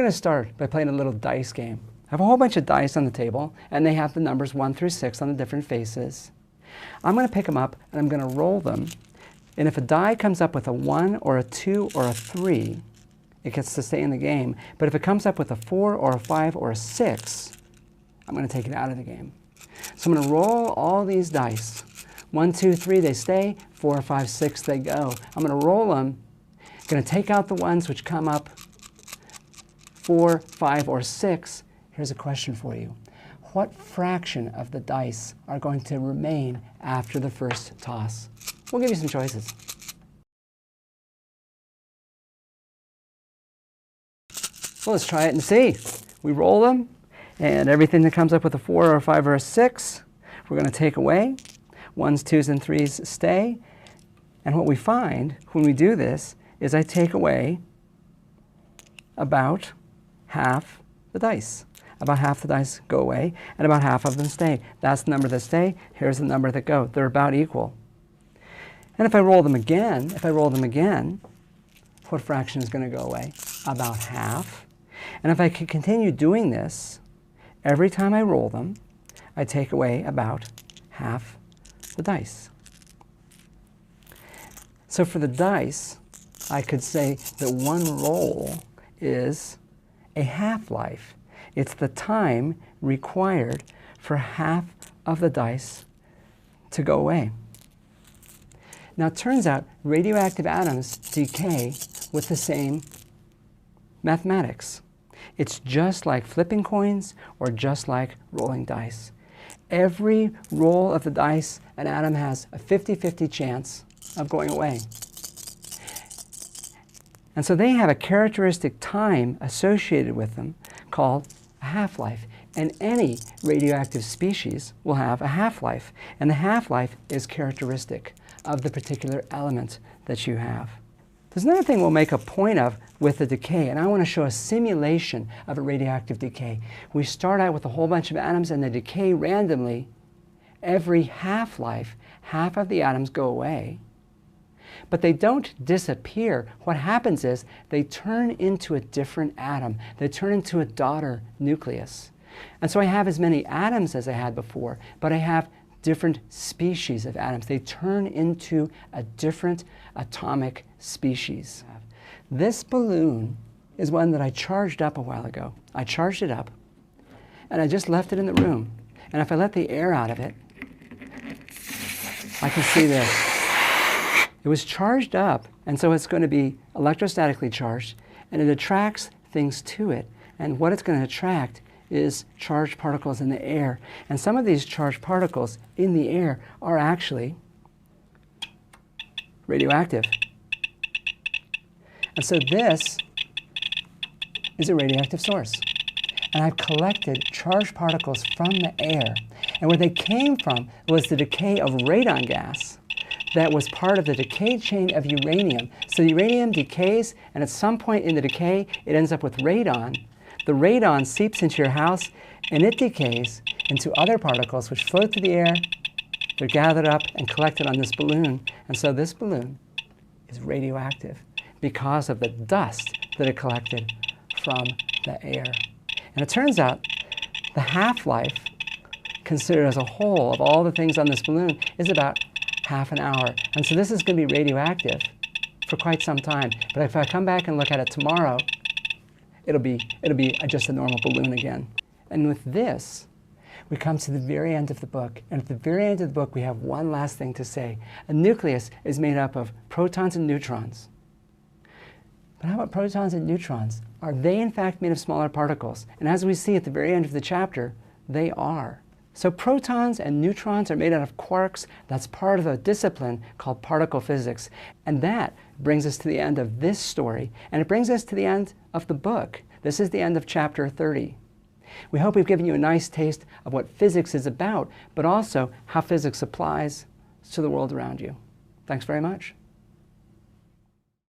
I'm going to start by playing a little dice game. I have a whole bunch of dice on the table, and they have the numbers 1 through 6 on the different faces. I'm going to pick them up, and I'm going to roll them. And if a die comes up with a 1 or a 2 or a 3, it gets to stay in the game. But if it comes up with a 4 or a 5 or a 6, I'm going to take it out of the game. So I'm going to roll all these dice. 1, 2, 3, they stay. 4, 5, 6, they go. I'm going to roll them. I'm going to take out the ones which come up 4, 5, or 6. Here's a question for you. What fraction of the dice are going to remain after the first toss? We'll give you some choices. Well, let's try it and see. We roll them, and everything that comes up with a 4 or a 5 or a 6, we're going to take away. 1s, 2s, and 3s stay. And what we find when we do this is I take away about half the dice. About half the dice go away, and about half of them stay. That's the number that stay. Here's the number that go. They're about equal. And if I roll them again, what fraction is going to go away? About half. And if I can continue doing this, every time I roll them, I take away about half the dice. So for the dice, I could say that one roll is a half-life. It's the time required for half of the dice to go away. Now it turns out radioactive atoms decay with the same mathematics. It's just like flipping coins or just like rolling dice. Every roll of the dice, an atom has a 50-50 chance of going away. And so they have a characteristic time associated with them called a half-life. And any radioactive species will have a half-life. And the half-life is characteristic of the particular element that you have. There's another thing we'll make a point of with the decay, and I want to show a simulation of a radioactive decay. We start out with a whole bunch of atoms and they decay randomly. Every half-life, half of the atoms go away. But they don't disappear. What happens is they turn into a different atom. They turn into a daughter nucleus. And so I have as many atoms as I had before, but I have different species of atoms. They turn into a different atomic species. This balloon is one that I charged up a while ago. I charged it up, and I just left it in the room. And if I let the air out of it, I can see this. It was charged up, and so it's going to be electrostatically charged, and it attracts things to it. And what it's going to attract is charged particles in the air. And some of these charged particles in the air are actually radioactive. And so this is a radioactive source. And I've collected charged particles from the air. And where they came from was the decay of radon gas that was part of the decay chain of uranium. So uranium decays, and at some point in the decay, it ends up with radon. The radon seeps into your house, and it decays into other particles which float through the air. They're gathered up and collected on this balloon. And so this balloon is radioactive because of the dust that it collected from the air. And it turns out the half-life, considered as a whole of all the things on this balloon, is about half an hour. And so this is going to be radioactive for quite some time. But if I come back and look at it tomorrow, it'll be just a normal balloon again. And with this, we come to the very end of the book. And at the very end of the book, we have one last thing to say. A nucleus is made up of protons and neutrons. But how about protons and neutrons? Are they in fact made of smaller particles? And as we see at the very end of the chapter, they are. So protons and neutrons are made out of quarks. That's part of a discipline called particle physics. And that brings us to the end of this story. And it brings us to the end of the book. This is the end of chapter 30. We hope we've given you a nice taste of what physics is about, but also how physics applies to the world around you. Thanks very much.